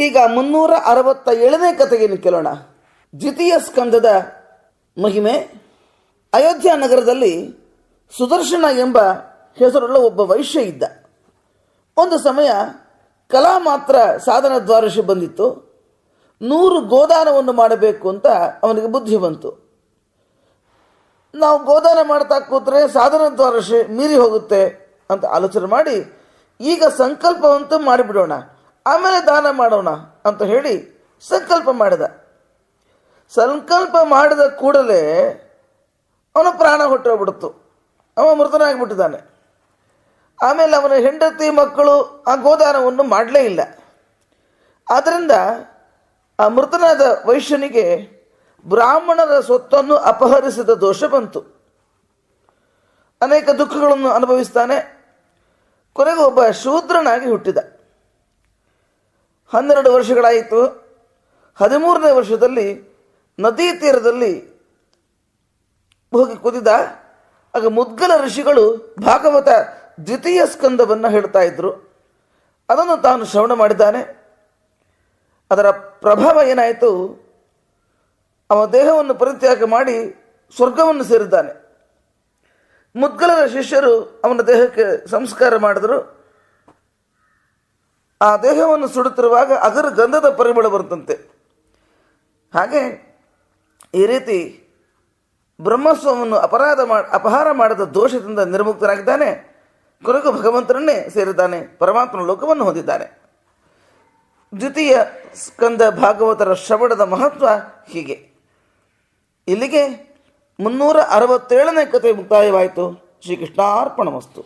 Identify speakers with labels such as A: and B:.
A: ಈಗ 367ನೇ ಕಥೆಯನ್ನು ಕೇಳೋಣ. ದ್ವಿತೀಯ ಸ್ಕಂದದ ಮಹಿಮೆ. ಅಯೋಧ್ಯ ನಗರದಲ್ಲಿ ಸುದರ್ಶನ ಎಂಬ ಹೆಸರುಳ್ಳ ಒಬ್ಬ ವೈಶ್ಯ ಇದ್ದ. ಒಂದು ಸಮಯ ಕಲಾ ಮಾತ್ರ ಸಾಧನ ದ್ವಾರಶಿ ಬಂದಿತ್ತು. 100 ಗೋದಾನವನ್ನು ಮಾಡಬೇಕು ಅಂತ ಅವನಿಗೆ ಬುದ್ಧಿ ಬಂತು. ನಾವು ಗೋದಾನ ಮಾಡ್ತಾ ಕೂತ್ರೆ ಸಾಧನ ದ್ವಾರಶಿ ಮೀರಿ ಹೋಗುತ್ತೆ ಅಂತ ಆಲೋಚನೆ ಮಾಡಿ, ಈಗ ಸಂಕಲ್ಪವಂತೂ ಮಾಡಿಬಿಡೋಣ, ಆಮೇಲೆ ದಾನ ಮಾಡೋಣ ಅಂತ ಹೇಳಿ ಸಂಕಲ್ಪ ಮಾಡಿದ. ಸಂಕಲ್ಪ ಮಾಡಿದ ಕೂಡಲೇ ಅವನ ಪ್ರಾಣ ಹೊಟ್ಟೋಗ್ಬಿಡ್ತು. ಅವ ಮೃತನಾಗಿಬಿಟ್ಟಿದ್ದಾನೆ. ಆಮೇಲೆ ಅವನ ಹೆಂಡತಿ ಮಕ್ಕಳು ಆ ಗೋದಾನವನ್ನು ಮಾಡಲೇ ಇಲ್ಲ. ಆದ್ದರಿಂದ ಆ ಮೃತನಾದ ವೈಶ್ಯನಿಗೆ ಬ್ರಾಹ್ಮಣರ ಸ್ವತ್ತನ್ನು ಅಪಹರಿಸಿದ ದೋಷ ಬಂತು. ಅನೇಕ ದುಃಖಗಳನ್ನು ಅನುಭವಿಸ್ತಾನೆ. ಕೊನೆಗೆ ಒಬ್ಬ ಶೂದ್ರನಾಗಿ ಹುಟ್ಟಿದ. 12 ವರ್ಷಗಳಾಯಿತು. 13ನೇ ವರ್ಷದಲ್ಲಿ ನದಿ ತೀರದಲ್ಲಿ ಹೋಗಿ ಕುದಿದ. ಆಗ ಮುದ್ಗಲ ಋಷಿಗಳು ಭಾಗವತ ದ್ವಿತೀಯ ಸ್ಕಂದವನ್ನು ಹೇಳ್ತಾ ಇದ್ರು. ಅದನ್ನು ತಾನು ಶ್ರವಣ ಮಾಡಿದ್ದಾನೆ. ಅದರ ಪ್ರಭಾವ ಏನಾಯಿತು, ಅವನ ದೇಹವನ್ನು ಪರಿತ್ಯಾಗ ಮಾಡಿ ಸ್ವರ್ಗವನ್ನು ಸೇರಿದ್ದಾನೆ. ಮುದ್ಗಲರ ಶಿಷ್ಯರು ಅವನ ದೇಹಕ್ಕೆ ಸಂಸ್ಕಾರ ಮಾಡಿದರು. ಆ ದೇಹವನ್ನು ಸುಡುತ್ತಿರುವಾಗ ಅದರ ಗಂಧದ ಪರಿಮಳ ಬರುತ್ತಂತೆ. ಹಾಗೆ ಈ ರೀತಿ ಬ್ರಹ್ಮಸ್ವವನ್ನು ಅಪಹಾರ ಮಾಡಿದ ದೋಷದಿಂದ ನಿರ್ಮುಕ್ತನಾಗಿದ್ದಾನೆ. ಕೊನೆಗೂ ಭಗವಂತನನ್ನೇ ಸೇರಿದ್ದಾನೆ, ಪರಮಾತ್ಮನ ಲೋಕವನ್ನು ಹೊಂದಿದ್ದಾನೆ. ದ್ವಿತೀಯ ಸ್ಕಂದ ಭಾಗವತರ ಶ್ರವಣದ ಮಹತ್ವ ಹೀಗೆ. ಇಲ್ಲಿಗೆ 367ನೇ ಕಥೆ ಮುಕ್ತಾಯವಾಯಿತು. ಶ್ರೀಕೃಷ್ಣಾರ್ಪಣಮಸ್ತು.